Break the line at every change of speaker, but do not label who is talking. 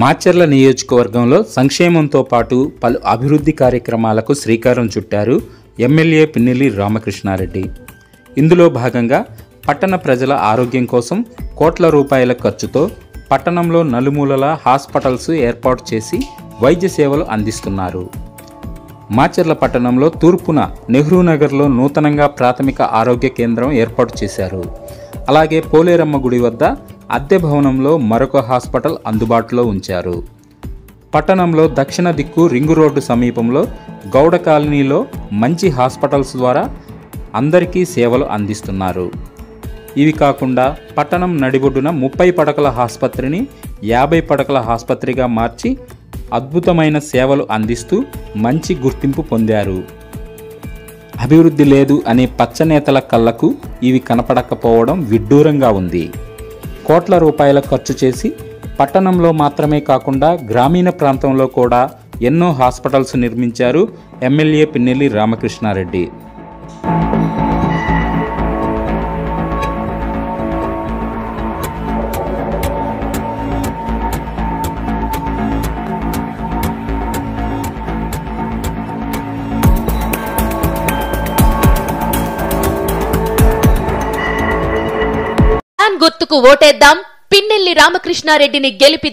మాచర్ల నియోజకవర్గంలో సంక్షేమంతో పాటు పలు అభివృద్ధి కార్యక్రమాలకు శ్రీకారం చుట్టారు ఎమ్మెల్యే పిన్నెల్లి రామకృష్ణారెడ్డి. ఇందులో భాగంగా పట్టణ ప్రజల ఆరోగ్యం కోసం కోట్ల రూపాయల ఖర్చుతో పట్టణంలో నలుమూలల హాస్పిటల్స్ ఏర్పాటు చేసి వైద్య సేవలు అందిస్తున్నారు. మాచర్ల పట్టణంలో తూర్పున నెహ్రూ నగర్లో నూతనంగా ప్రాథమిక ఆరోగ్య కేంద్రం ఏర్పాటు చేశారు. అలాగే పోలేరమ్మ గుడి వద్ద అద్దె భవనంలో మరొక హాస్పిటల్ అందుబాటులో ఉంచారు. పట్టణంలో దక్షిణ దిక్కు రింగు రోడ్డు సమీపంలో గౌడ కాలనీలో మంచి హాస్పిటల్స్ ద్వారా అందరికీ సేవలు అందిస్తున్నారు. ఇవి కాకుండా పట్టణం నడిబొడ్డున 30 పడకల ఆసుపత్రిని 50 పడకల ఆసుపత్రిగా మార్చి అద్భుతమైన సేవలు అందిస్తూ మంచి గుర్తింపు పొందారు. అభివృద్ధి లేదు అనే పచ్చనేతల కళ్ళకు ఇవి కనపడకపోవడం విడ్డూరంగా ఉంది. కోట్ల రూపాయల ఖర్చు చేసి పట్టణంలో మాత్రమే కాకుండా గ్రామీణ ప్రాంతంలో కూడా ఎన్నో హాస్పిటల్స్ నిర్మించారు ఎమ్మెల్యే పిన్నెల్లి రామకృష్ణారెడ్డి.
గుర్తుకు ఓటేద్దాం, పిన్నెల్లి రామకృష్ణారెడ్డిని గెలిపి